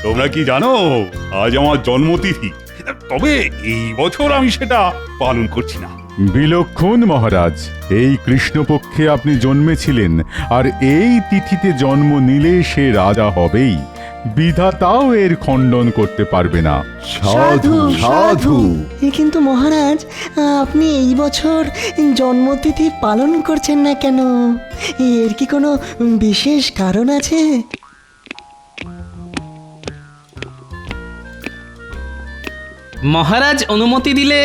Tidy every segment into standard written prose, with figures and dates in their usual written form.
তোমরা কি জানো আজ আমার জন্মতিথি, তবে এই বছর আমি সেটা পালন করছি না। বিলক্ষণ মহারাজ, এই কৃষ্ণপক্ষে আপনি জন্মেছিলেন, আর এই তিথিতে জন্ম নিলে সে রাজা হবেই। বিধাতাও এর খণ্ডন করতে পারবে না। সাধু সাধু। কিন্তু মহারাজ, আপনি এই বছর জন্মতিথি পালন করছেন না কেন? এর কি কোনো বিশেষ কারণ আছে? মহারাজ অনুমতি দিলে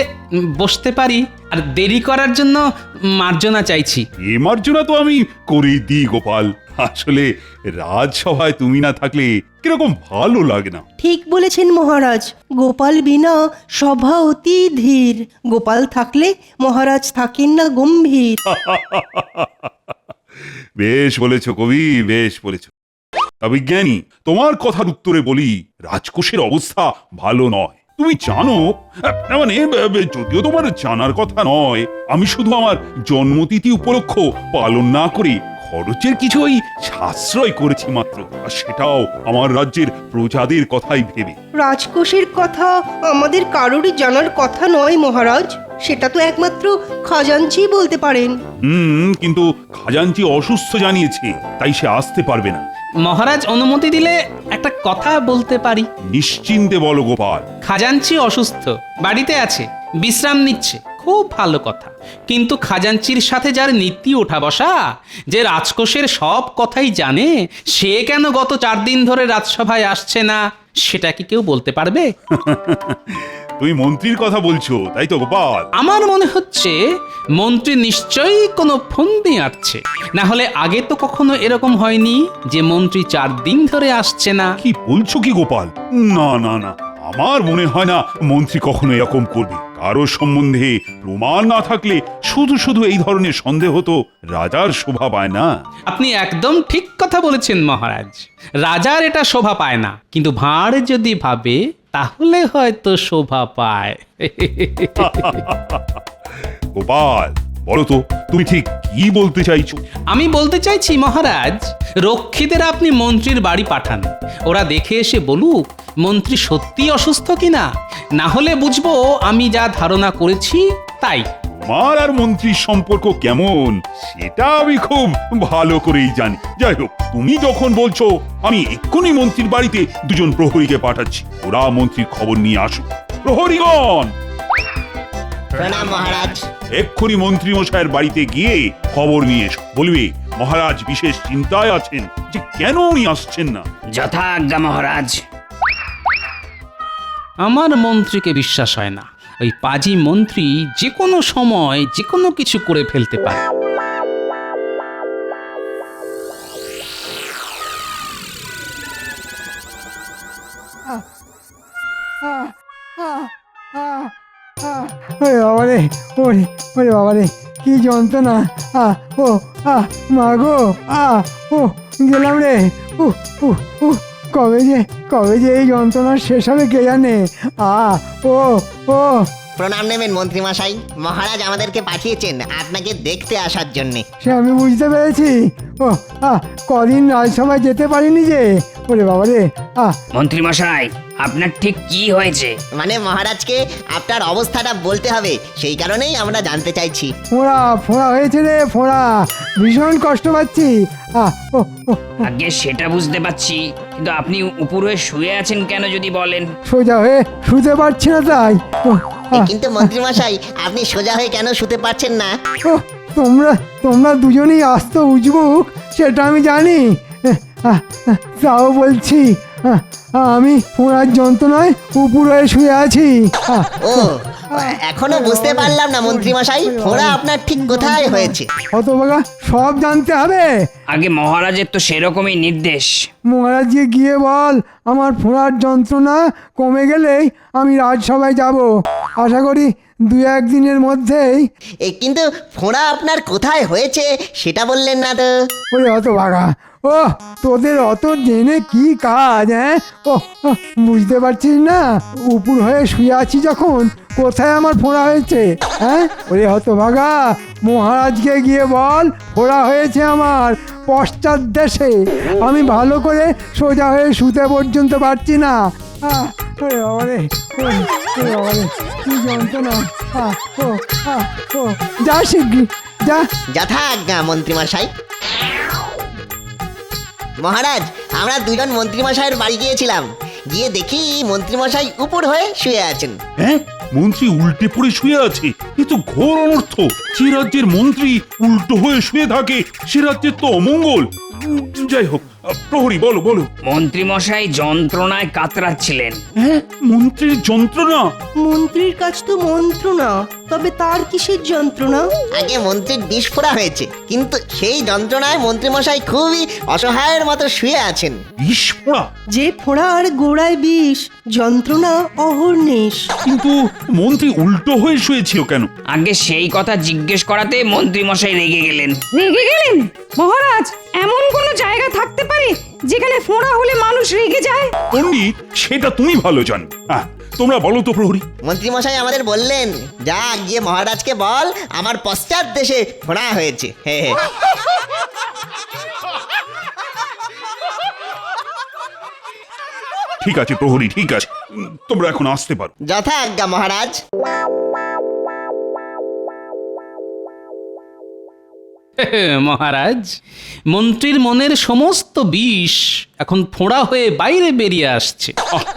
বসতে পারি, আর দেরি করার জন্য মার্জনা চাইছি। এ মার্জনা তো আমি করেই দিই গোপাল। আসলে রাজসভায় তুমি না থাকলে কিরকম ভালো লাগে না। ঠিক বলেছেন মহারাজ, গোপাল বিনা সভা অতি ধীর। গোপাল থাকলে মহারাজ থাকেন না গম্ভীর। বেশ বলেছ কবি, বেশ বলেছ। বিজ্ঞানী, তোমার কথার উত্তরে বলি, রাজকোষের অবস্থা ভালো নয়। তুমি জানো, মানে যদিও তোমার জানার কথা নয়, আমি শুধু আমার জন্মতিথি উপলক্ষ পালন না করে খরচের কিছু ওই সাশ্রয় করেছি মাত্র, আর সেটাও আমার রাজ্যের প্রজাদের কথাই ভেবে। রাজকোষের কথা আমাদের কারোরই জানার কথা নয় মহারাজ, সেটা তো একমাত্র খাজাঞ্চি বলতে পারেন। কিন্তু খাজাঞ্চি অসুস্থ জানিয়েছে, তাই সে আসতে পারবে না। মহারাজ অনুমতি দিলে একটা কথা বলতে পারি। নিশ্চিন্তে বলো গোপাল। খাজাঞ্চি অসুস্থ, বাড়িতে আছে, বিশ্রাম নিচ্ছে, খুব ভালো কথা। কিন্তু খাজাঞ্চির সাথে যার নীতি ওঠা বসা, যে রাজকোষের সব কথাই জানে, সে কেন গত 4 দিন ধরে রাজসভায় আসছে না, সেটা কি কেউ বলতে পারবে? তুমি মন্ত্রীর কথা বলছো, তাই তো গোপাল? আমার মনে হচ্ছে মন্ত্রী নিশ্চয়ই কোনো ফন্দি আঁটছে, না হলে আগে তো কখনো এরকম হয়নি যে মন্ত্রী 4 দিন ধরে আসছে না। কি বলছো কি গোপাল? না না না, আমার মনে হয় না মন্ত্রী কখনো এরকম করবে। কারো সম্বন্ধে প্রমাণ না থাকলে শুধু শুধু এই ধরনের সন্দেহ তো রাজার শোভা পায় না। আপনি একদম ঠিক কথা বলেছেন মহারাজ, রাজার এটা শোভা পায় না, কিন্তু ভাঁড় যদি ভাবে তাহলে হয়তো শোভা পায়। গোপাল, বলো তো তুমি ঠিক কি বলতে চাইছো? আমি বলতে চাইছি মহারাজ, রক্ষীদের আপনি মন্ত্রীর বাড়ি পাঠান, ওরা দেখে এসে বলুক মন্ত্রী সত্যি অসুস্থ কিনা, না হলে বুঝবো আমি যা ধারণা করেছি তাই। তোমার আর মন্ত্রীর সম্পর্ক কেমন সেটা আমি খুব ভালো করেই জানি। যাই হোক, তুমি যখন বলছো, আমি এক্ষুনি মন্ত্রীর বাড়িতে 2 প্রহরীকে পাঠাচ্ছি। ওরা মন্ত্রীর খবর নিয়ে আসুক। প্রহরীগণ, প্রণাম মহারাজ। এক্ষুনি মন্ত্রী মশাইয়ের বাড়িতে গিয়ে খবর নিয়ে এসো। বলবে মহারাজ বিশেষ চিন্তায় আছেন যে কেন উনি আসছেন না। যথাজ্ঞা মহারাজ। আমার মন্ত্রীকে বিশ্বাস হয় না। ওই পাজি মন্ত্রী যে কোনো সময় যে কোনো কিছু করে ফেলতে পারে। ওরে বাবারে, ওরে ওরে বাবারে, কি যন্ত্রণা! ও মা গো, ও গেলাম রে। কবে যে এই যন্ত্রণা শেষ হবে কে জানে। ও ও প্রণাম নেবেন মন্ত্রী মশাই, মহারাজ আমাদেরকে পাঠিয়েছেন আপনাকে দেখতে আসার জন্য। সে আমি বুঝতে পেরেছি। ও কদিন রাজসভায় যেতে পারিনি যে। ওরে বাবারে। মন্ত্রী মশাই, আপনার ঠিক কি হয়েছে? মানে মহারাজকে আপনার অবস্থাটা বলতে হবে, সেই কারণেই আমরা জানতে চাইছি। ফোঁড়া হয়েছে রে, ফোঁড়া, ভীষণ কষ্ট পাচ্ছি। ও আগে সেটা বুঝতে পারছি, কিন্তু আপনি উপরে শুয়ে আছেন কেন যদি বলেন? সোজা হয়ে শুতে পারছি না তাই। কিন্তু মন্ত্রী মশাই, আপনি সোজা হয়ে কেন শুতে পারছেন না? তোমরা দুজনেই আস্ত উজবুক, সেটা আমি জানি। তাও বলছি, আমি ফোঁড়ার যন্ত্রণায় উপরে শুয়ে আছি। ও, এখনো বুঝতে পারলাম না মন্ত্রী মশাই, ফোঁড়া আপনার ঠিক কোথায় হয়েছে? হতভাগা, সব জানতে হবে। আগে মহারাজের তো সেরকমই নির্দেশ। মহারাজকে গিয়ে বল আমার ফোঁড়ার যন্ত্রণা কমে গেলেই আমি রাজসভায় যাব। আশা করি দু একদিনের মধ্যেই। কিন্তু ফোঁড়া আপনার কোথায় হয়েছে সেটা বললেন না তো। ওরে অত ভাগা, ও তোদের অত জেনে কি কাজ, হ্যাঁ? ও ও, বুঝতে পারছিস না উপুর হয়ে শুয়ে আছি যখন কোথায় আমার ফোড়া হয়েছে, হ্যাঁ? ওরে হত ভাগা, মহারাজকে গিয়ে বল ফোড়া হয়েছে আমার পশ্চাৎ দেশে, আমি ভালো করে সোজা হয়ে শুতে পর্যন্ত পারছি না। ওরে বাবারে, ওরে বাবারে, কি যন্ত্রণা। ও ও, যা শিগগির যা। যথা আজ্ঞা মন্ত্রীমশাই। মহারাজ, আমরা দুজন মন্ত্রীমশাইয়ের বাড়ি গিয়েছিলাম, গিয়ে দেখি মন্ত্রীমশাই উপর হয়ে শুয়ে আছেন। হ্যাঁ, মন্ত্রী উল্টে পড়ে শুয়ে আছে, এ তো ঘোর অনর্থ। যে রাজ্যের মন্ত্রী উল্টো হয়ে শুয়ে থাকে সে রাজ্যের তো অমঙ্গল। যাই হোক, প্রহরী বলো বলো। মন্ত্রীমশাই যন্ত্রণায় কাতরাচ্ছিলেন। হ্যাঁ, মন্ত্রীর যন্ত্রণা? মন্ত্রীর কাছ তো মন্ত্রণা, তবে তার কিসের যন্ত্রণা? আগে মন্ত্রীর বিস্ফোরা হয়েছে, কিন্তু সেই যন্ত্রণায় মন্ত্রীমশাই খুবই অসহায়ের মতো শুয়ে আছেন। বিস্ফোরা? যে ফোড়ার গোড়ায় বিষ, যন্ত্রণা অহর্নিশ। কিন্তু মন্ত্রী উল্টো হয়ে শুয়েছিল কেন? আগে সেই কথা জিজ্ঞেস করাতে মন্ত্রীমশাই রেগে গেলেন। রেগে গেলেন? মহারাজ, এমন কোনো জায়গা থাকতে পারে যেখানে ফোঁড়া হলে মানুষ রেগে যায়? পণ্ডিত, সেটা তুমি ভালো জানো। তোমরা বলো তো প্রহরী। মন্ত্রীমশাই আমাদের বললেন, যা গিয়ে মহারাজকে বল আমার পশ্চাৎ দেশে ফোড়া হয়েছে। হে হে। ঠিক আছে প্রহরী, ঠিক আছে, তোমরা এখন আসতে পারো। যথা আজ্ঞা মহারাজ। মহারাজ, মন্ত্রীর মনের সমস্ত বিষ এখন ফোঁড়া হয়ে বাইরে বেরিয়ে আসছে।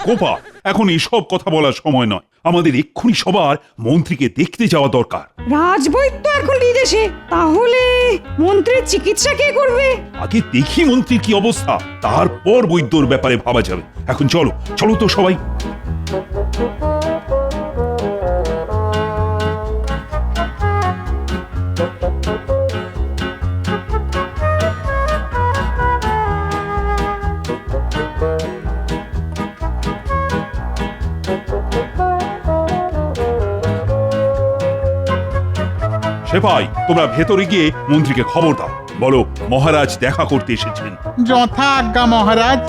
গোপাল, এখন এসব কথা বলার সময় নয়, আমাদের এক্ষুনি সবার মন্ত্রীকে দেখতে যাওয়া দরকার। রাজবৈদ্য এখন বিদেশে, তাহলে মন্ত্রীর চিকিৎসা কে করবে? আগে দেখি মন্ত্রীর কি অবস্থা, তারপর বৈদ্যর ব্যাপারে ভাবা যাবে। এখন চলো চলো তো সবাই। সেপাই, তোমরা ভেতরে গিয়ে মন্ত্রীকে খবর দাও, বলো মহারাজ দেখা করতে এসেছেন। যথা আজ্ঞা মহারাজ।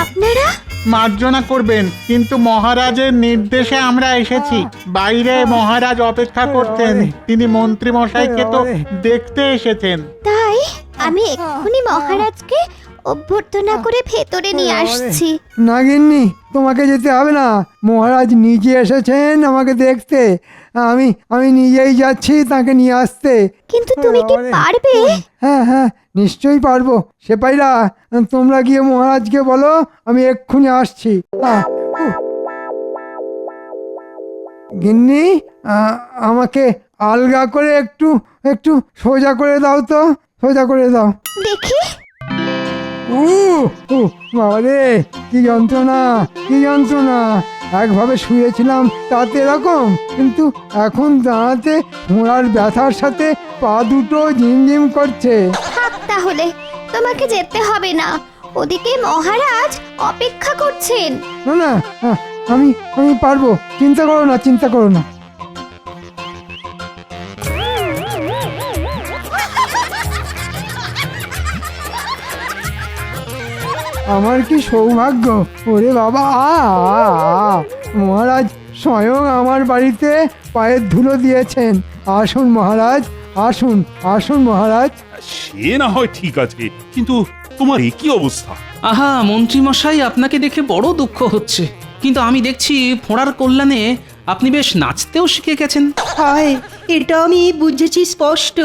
আপনারা মার্জনা করবেন, কিন্তু মহারাজের নির্দেশে আমরা এসেছি। বাইরে মহারাজ অপেক্ষা করতেন, তিনি মন্ত্রী মশাইকে তো দেখতে এসেছেন। তাই আমি এক্ষুনি মহারাজকে অভ্যর্থনা করে ভেতরে নিয়ে আসছি। না গিন্নি, তোমাকে যেতে হবে না, মহারাজ নিজে এসেছেন আমাকে দেখতে। আমি আমি নিজেই যাচ্ছি তাকে নিয়ে আসতে। কিন্তু তুমি কি পারবে? হ্যাঁ হ্যাঁ, নিশ্চয়ই পারবো। সেপাইরা, তোমরা গিয়ে মহারাজকে বলো আমি এক্ষুনি আসছি। গিন্নি, আমাকে আলগা করে একটু একটু সোজা করে দাও তো, সোজা করে দাও দেখি। বাবা রে, কি যন্ত্রণা, কি যন্ত্রণা। একভাবে শুয়েছিলাম তাতে এরকম, কিন্তু এখন দাঁড়াতে ঘোড়ার ব্যথার সাথে পা দুটো ঝিমঝিম করছে। থাক তাহলে, তোমাকে যেতে হবে না, ওদিকে মহারাজ অপেক্ষা করছেন। না না, আমি আমি পারবো, চিন্তা করো না, চিন্তা করো না। আমার কি সৌভাগ্য, ওরে বাবা। মহারাজ স্বয়ং আমার বাড়িতে পায়ের ধুলো দিয়েছেন। আসুন মহারাজ, আসুন আসুন মহারাজ। সে না হয় ঠিক আছে, কিন্তু তোমার এ কি অবস্থা? আহা, মন্ত্রী মশাই, আপনাকে দেখে বড় দুঃখ হচ্ছে, কিন্তু আমি দেখছি ফোঁড়ার কল্যাণে আপনি বেশ নাচতেও শিখে গেছেন। হায়, এটা আমি বুঝেছি স্পষ্ট,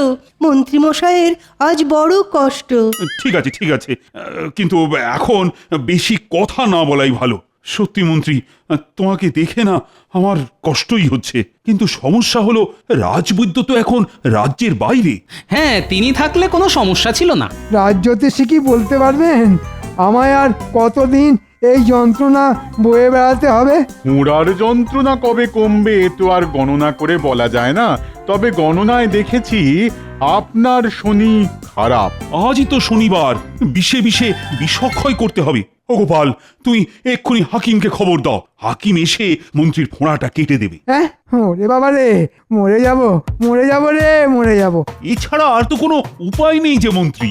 মন্ত্রীমশাইয়ের আজ বড় কষ্ট। ঠিক আছে ঠিক আছে, কিন্তু এখন বেশি কথা না বলাই ভালো। সত্যি মন্ত্রী, তোমাকে দেখে না আমার কষ্টই হচ্ছে, কিন্তু সমস্যা হলো রাজবৈদ্য তো এখন রাজ্যের বাইরে। হ্যাঁ, তিনি থাকলে কোনো সমস্যা ছিল না। রাজ্যতে কি বলতে পারবেন আমায় আর কতদিন এই যন্ত্রণা বয়ে বেড়াতে হবে? ফোঁড়ার যন্ত্রণা কবে কমবে তো আর গণনা করে বলা যায় না, তবে গণনায় দেখেছি আপনার শনি খারাপ। আজই তো শনিবার, বিষে বিষে বিষক্ষয় করতে হবে। ও গোপাল, তুই এক্ষুনি হাকিমকে খবর দাও, হাকিম এসে মন্ত্রীর ফোঁড়াটা কেটে দেবে। হ্যাঁ ওরে বাবা রে, মরে যাব রে, মরে যাব। এছাড়া আর তো কোনো উপায় নেই যে মন্ত্রী।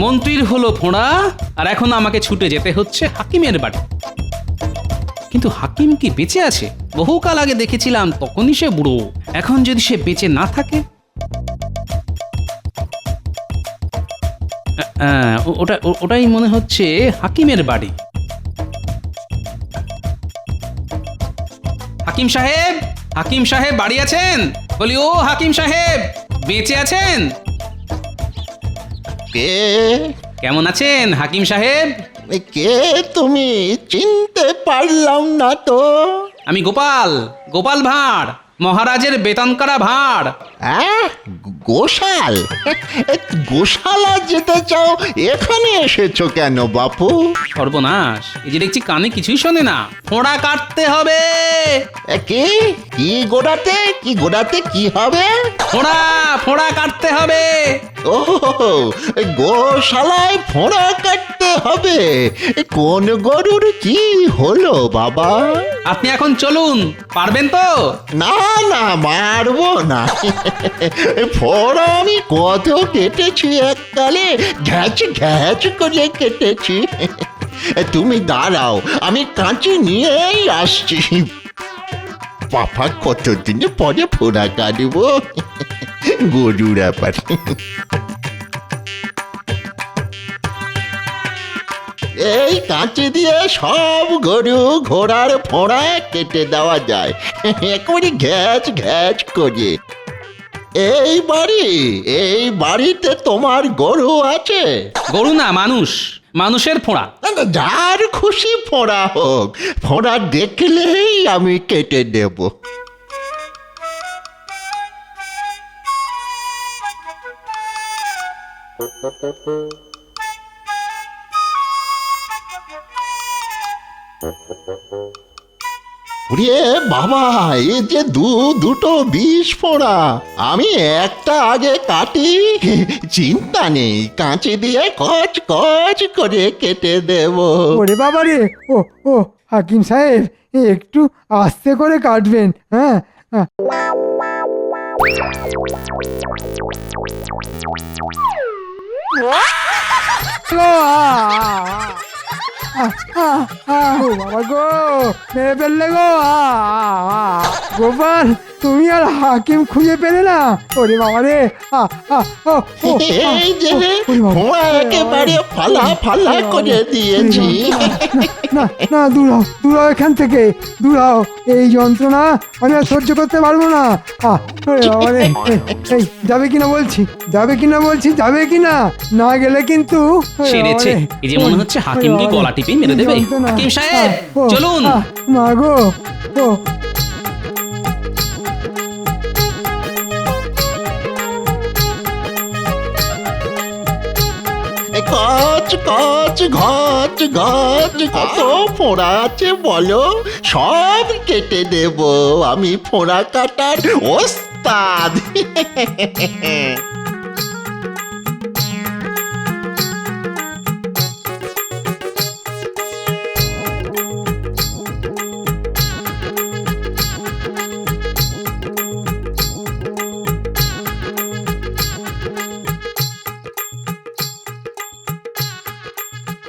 মন্ত্রীর হলো ফোঁড়া, আর এখন আমাকে ছুটে যেতে হচ্ছে হাকিমের বাড়ি। কিন্তু হাকিম কি বেঁচে আছে? বহুকাল আগে দেখেছিলাম, তখনই সে বুড়ো। এখন যদি সে বেঁচে না থাকে, ওটাই মনে হচ্ছে হাকিমের বাড়ি। হাকিম সাহেব, হাকিম সাহেব বাড়ি আছেন? বলি, ও হাকিম সাহেব, বেঁচে আছেন? কে? কেমন আছেন হাকিম সাহেব? কে তুমি? চিনতে পারলাম না তো। আমি গোপাল, গোপাল ভাঁড়, মহারাজের বেতন করা ভাঁড়। গোশাল? গোশালা যেতে চাও, এখানে এসেছো কেন বাপু? সর্বনাশ, এই যে দেখছি কানে কিছুই শোনে না। ফোঁড়া কাটতে হবে। কি কি গোড়াতে, কি গোড়াতে কি হবে? ফোঁড়া, ফোঁড়া কাটতে হবে। ও, গোশালায় ফোঁড়া কাটতে হবে? কোন গরুর কি হলো বাবা? আপনি এখন চলুন, পারবেন তো? না না, মারবো না। ফোঁড়া আমি কত কেটেছি এককালে, ঘ্যাচ ঘ্যাচ করে কেটেছি। তুমি দাঁড়াও, আমি কাঁচি নিয়েই আসছি। বাবা, কতদিন পরে ফোঁড়া কাটবো, গরুর ব্যাপার। এই কাঁচি দিয়ে সব গরু ঘোড়ার ফোঁড়া কেটে দেওয়া যায়, একেবারে ঘ্যাচ ঘ্যাচ করে। এই বাড়িতে তোমার গরু আছে? গরু না, মানুষ, মানুষের ফোঁড়া। যার খুশি ফোঁড়া হোক, ফোঁড়া দেখলেই আমি কেটে দেব। ওরে বাবা, এ যে দুটো বিষ ফোঁড়া। আমি একটা আগে কাটি, চিন্তা নেই, কাঁচি দিয়ে কচ কচ করে কেটে দেব। ওরে বাবা রে, ও হাকিম সাহেব, একটু আস্তে করে কাটবেন। হ্যাঁ বাবা গো, মেরে ফেললে গো। গোপাল, তুমি আর হাকিম খুঁজে পেলে না? ওরে বাবা রে, এই যে ফোঁড়া একেবারে ফালা ফালা করে দিয়েছি। না না, দূর হও এখান থেকে, দূর হও। এই যন্ত্রণা আমি আর সহ্য করতে পারবো না। ওরে বাবা রে, এই যাবে কিনা বলছি, যাবে কিনা বলছি, যাবে কিনা? না গেলে কিন্তু সেরেছে। এই যে মনে হচ্ছে হাকিমকে গলা টিপে মেরে দেবে। হাকিম সাহেব, চলুন। মা গো, ও কচ কচ ঘচ ঘচ, কত ফোঁড়া আছে বলো, সব কেটে দেব। আমি ফোঁড়া কাটার ওস্তাদ।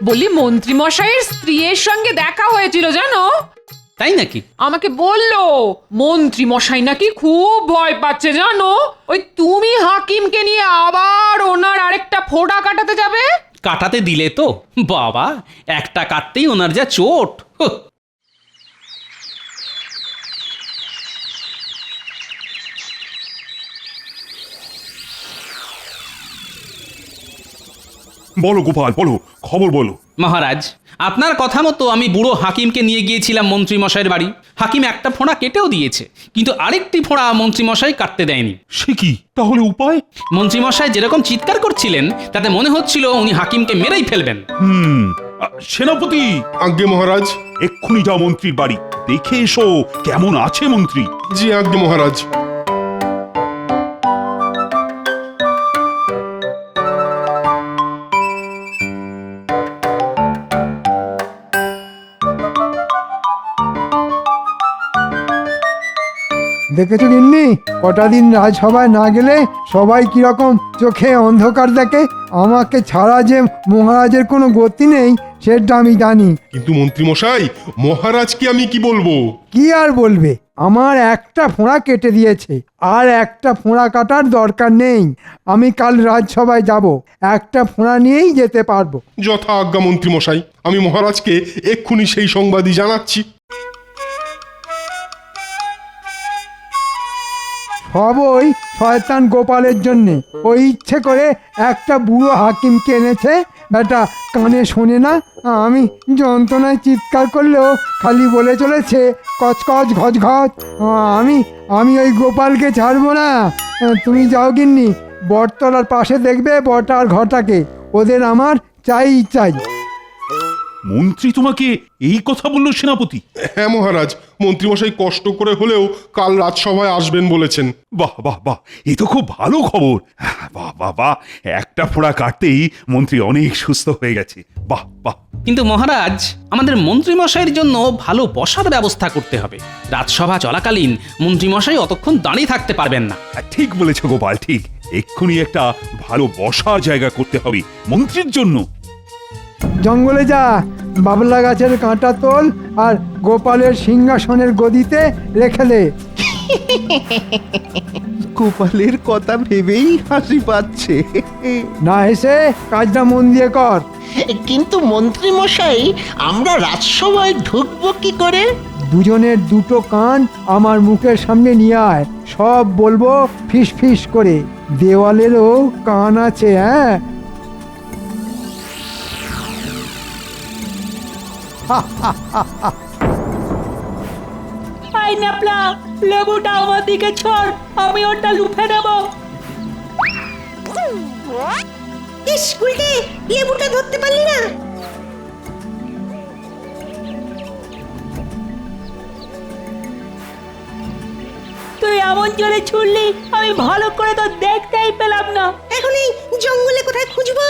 বলি, মন্ত্রী মশাইয়ের স্ত্রীর সঙ্গে দেখা হয়েছিল জানো? তাই নাকি? আমাকে বললো মন্ত্রী মশাই নাকি খুব ভয় পাচ্ছে জানো। ওই তুমি হাকিমকে নিয়ে আবার ওনার আরেকটা ফোঁড়া কাটাতে যাবে। কাটাতে দিলে তো বাবা, একটা কাটতেই ওনার যা চোট। বলো গোপাল, বলো, খবর বলো। মহারাজ, আপনার কথা মতো আমি বুড়ো হাকিমকে নিয়ে গিয়েছিলাম মন্ত্রী মশাইয়ের বাড়ি। হাকিম একটা ফোঁড়া কেটেও দিয়েছে, কিন্তু আরেকটি ফোঁড়া মন্ত্রী মশাই কাটতে দেয়নি। সে কি তাহলে উপায়? মন্ত্রী মশাই যেরকম চিৎকার করছিলেন, তাতে মনে হচ্ছিল উনি হাকিমকে মেরেই ফেলবেন। সেনাপতি! আজ্ঞে মহারাজ। এক্ষুনি যাও মন্ত্রীর বাড়ি, দেখে এসো কেমন আছে মন্ত্রী। জি আজ্ঞে মহারাজ। দেখেছো গিন্নি, কটা দিন রাজসভায় না গেলে সবাই কিরকম চোখে অন্ধকার দেখে। আমাকে ছাড়া যে মহারাজের কোনো গতি নেই সেটা আমি জানি। কিন্তু মন্ত্রী মশাই, মহারাজকে আমি কি বলবো? কি আর বলবে, আমার একটা ফোঁড়া কেটে দিয়েছে, আর একটা ফোঁড়া কাটার দরকার নেই। আমি কাল রাজসভায় যাব, একটা ফোঁড়া নিয়েই যেতে পারবো। যথা আজ্ঞা মন্ত্রী মশাই, আমি মহারাজকে এক্ষুনি সেই সংবাদই জানাচ্ছি। সব ওই শয়তান গোপালের জন্যে। ওই ইচ্ছে করে একটা বুড়ো হাকিমকে এনেছে, বেটা কানে শোনে না। আমি যন্ত্রণায় চিৎকার করলেও খালি বলে চলেছে কচকচ ঘচ ঘচ। আমি ওই গোপালকে ছাড়বো না। তুমি যাও গিন্নি, বটতলার পাশে দেখবে বটা আর ঘটাকে, ওদের আমার চাই চাই। মন্ত্রী তোমাকে এই কথা বললো সেনাপতি? হ্যাঁ মহারাজ, মন্ত্রীমশাই কষ্ট করে হলেও কাল রাজসভায় আসবেন বলেছেন। বাহ বাহ বাহ, এ তো খুব ভালো খবর। বাহ বাহ বাহ, একটা ফোঁড়া কাটতেই মন্ত্রী অনেক সুস্থ হয়ে গেছে। বাহ বাহ। কিন্তু মহারাজ, আমাদের মন্ত্রীমশাইয়ের জন্য ভালো বসার ব্যবস্থা করতে হবে। রাজসভা চলাকালীন মন্ত্রীমশাই অতক্ষণ দাঁড়িয়ে থাকতে পারবেন না। ঠিক বলেছ গোপাল, ঠিক। এক্ষুনি একটা ভালো বসার জায়গা করতে হবে মন্ত্রীর জন্য। জঙ্গলে যা, বাবলা গাছের কাঁটা তোল আর গোপালের সিংহাসনের গদিতে রেখে দে। গোপালের কথা ভেবেই হাসি পাচ্ছে। না হেসে কাজটা মন দিয়ে কর। কিন্তু মন্ত্রী মশাই, আমরা রাজসভায় ঢুকবো কি করে? দুজনের দুটো কান আমার মুখের সামনে নিয়ে আয়, সব বলবো ফিস ফিস করে। দেওয়ালেরও কান আছে, হ্যাঁ। লেবুটা আমার দিকে ছড়, আমি ওটা লুফে নেব। স্কুলতে লেবুটা ধরতে পারলি না? তুই এমন জোরে ছুড়লি, আমি ভালো করে তো দেখতেই পেলাম না। এখন এই জঙ্গলে কোথায় খুঁজবো?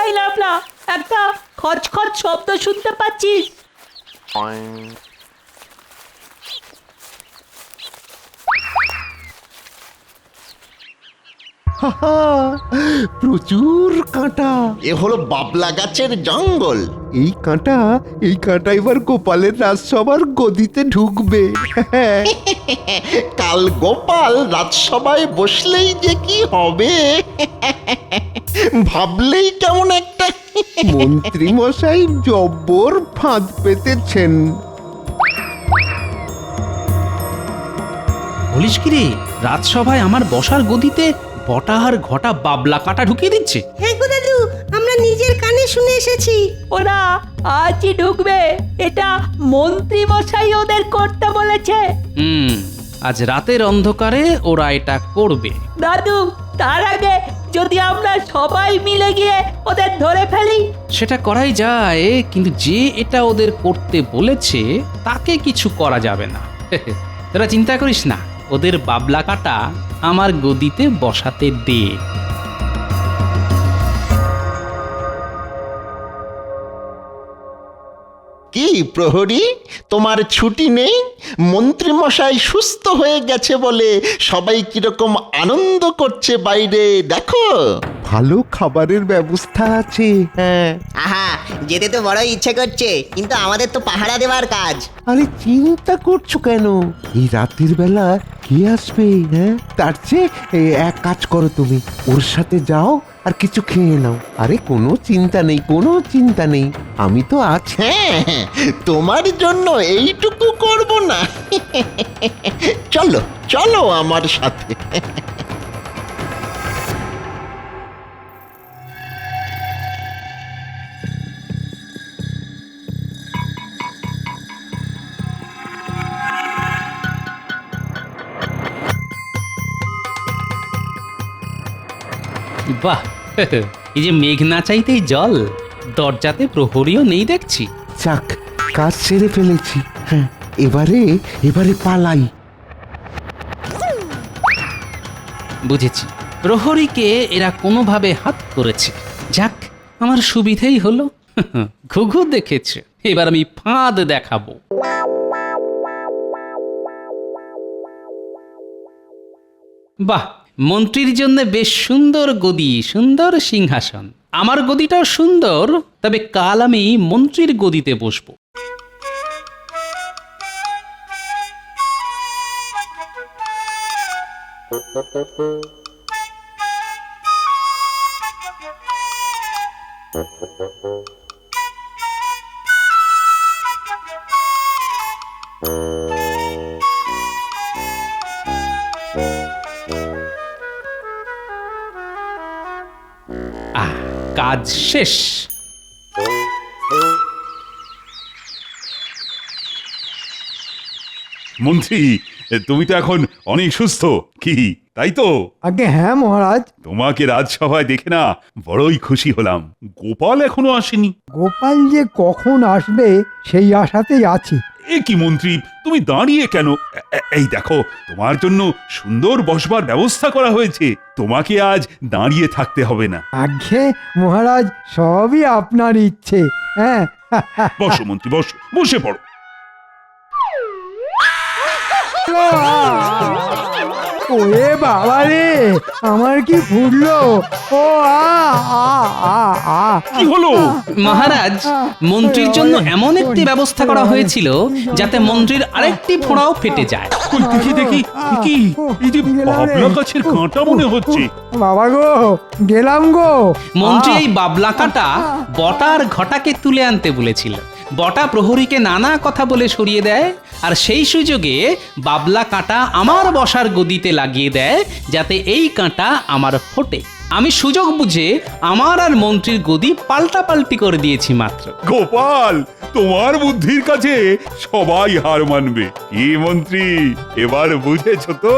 এই লাফলা, একটা খচখচ শব্দ শুনতে পাচ্ছিস? প্রচুর কাঁটা। এ হলো বাবলা গাছের জঙ্গল। এই কাঁটা এবার গোপালের রাজসভার গদিতে ঢুকবে। কাল গোপাল রাজসভায় বসলেই যে কি হবে, ভাবলেই কেমন একটা। মন্ত্রী মশাই জব্বর ফাঁদ পেতেছেন। বলিস কি রে, রাজসভায় আমার বসার গদিতে বটা আর ঘটা বাবলা কাটা ঢুকিয়ে দিচ্ছে? হ্যাঁ গো দাদু, আমরা নিজের কানে শুনে এসেছি। ওরা আজই ঢুকবে, এটা মন্ত্রী মশাই ওদের করতে বলেছে। আজ রাতের অন্ধকারে ওরা এটা করবে। দাদু, তার আগে যদি আমরা সবাই মিলে গিয়ে ওদের ধরে ফেলি। সেটা করাই যায়, কিন্তু যে এটা ওদের করতে বলেছে তাকে কিছু করা যাবে না। তোরা চিন্তা করিস না, ওদের বাবলা কাটা আমার গদিতে বসাতে দে। কি প্রহরী, তোমার ছুটি নেই? মন্ত্রী মশাই সুস্থ হয়ে গেছে বলে সবাই কিরকম আনন্দ করছে বাইরে, দেখো। ভালো খাবারের ব্যবস্থা আছে। হ্যাঁ। আহা, যেতে তো বড় ইচ্ছে করছে, কিন্তু আমাদের তো পাহারা দেওয়ার কাজ। আরে চিন্তা করছো কেন? এই রাতের বেলা কে আসবে? হ্যাঁ, তার চেয়ে এক কাজ করো, তুমি ওর সাথে যাও আর কিছু খেয়ে নাও। আরে কোনো চিন্তা নেই, কোনো চিন্তা নেই, আমি তো আছি। হ্যাঁ, তোমার জন্য এইটুকু করব না? চলো চলো আমার সাথে। বাহ, এই যে মেঘ না চাইতেই জল, দরজাতে প্রহরীও নেই দেখছি। যাক, কাজ সেরে ফেলেছি। হ্যাঁ, এবারে পালাই। বুঝেছি, প্রহরীকে এরা কোনোভাবে হাত করেছে। যাক, আমার সুবিধেই হলো। ঘুঘু দেখেছে, এবার আমি ফাঁদ দেখাবো। বাহ, মন্ত্রীর জন্য বেশ সুন্দর গদি, সুন্দর সিংহাসন। আমার গদিটাও সুন্দর, তবে কাল আমি মন্ত্রীর গদিতে বসবো। কাজ শেষ। মন্ত্রী, তুমি তো এখন অনেক সুস্থ, কি তাই তো? আগে হ্যাঁ মহারাজ। তোমাকে রাজসভায় দেখে না বড়ই খুশি হলাম। গোপাল এখনো আসেনি। গোপাল যে কখন আসবে সেই আশাতেই আছি। এ কি মন্ত্রী, তুমি দাঁড়িয়ে কেন? এই দেখো, তোমার জন্য সুন্দর বসবার ব্যবস্থা করা হয়েছে। তোমাকে আজ দাঁড়িয়ে থাকতে হবে না। আগে মহারাজ, সবই আপনার ইচ্ছে। হ্যাঁ, বসো মন্ত্রী, বসো, বসে পড়ো। ওরে বাবা রে, আমার কি ফুটলো! ও কি হলো? মহারাজ, মন্ত্রীর জন্য এমন একটি ব্যবস্থা করা হয়েছিল যাতে মন্ত্রীর আরেকটি ফোঁড়াও ফেটে যায়। দেখি দেখি, কি এই যে বাবলা গাছের কাঁটা মনে হচ্ছে। বাবা গো, গেলাম গো। মন্ত্রী এই বাবলা কাঁটা বটার ঘটাকে তুলে আনতে বলেছিল। বটা প্রহরীকে নানা কথা বলে সরিয়ে দেয়, আর সেই সুযোগে বাবলা কাঁটা আমার বসার গদিতে লাগিয়ে দেয় যাতে এই কাঁটা আমার ফোটে। আমি সুযোগ বুঝে আমার আর মন্ত্রীর গদি পাল্টাপাল্টি করে দিয়েছি মাত্র। গোপাল, তোমার বুদ্ধির কাছে সবাই হার মানবে। কি মন্ত্রী, এবার বুঝেছ তো?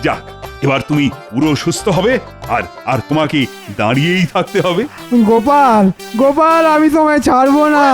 যাক, এবার তুমি পুরো সুস্থ হবে, আর তোমাকে দাঁড়িয়েই থাকতে হবে। গোপাল, গোপাল, আমি তোমায় ছাড়বো না।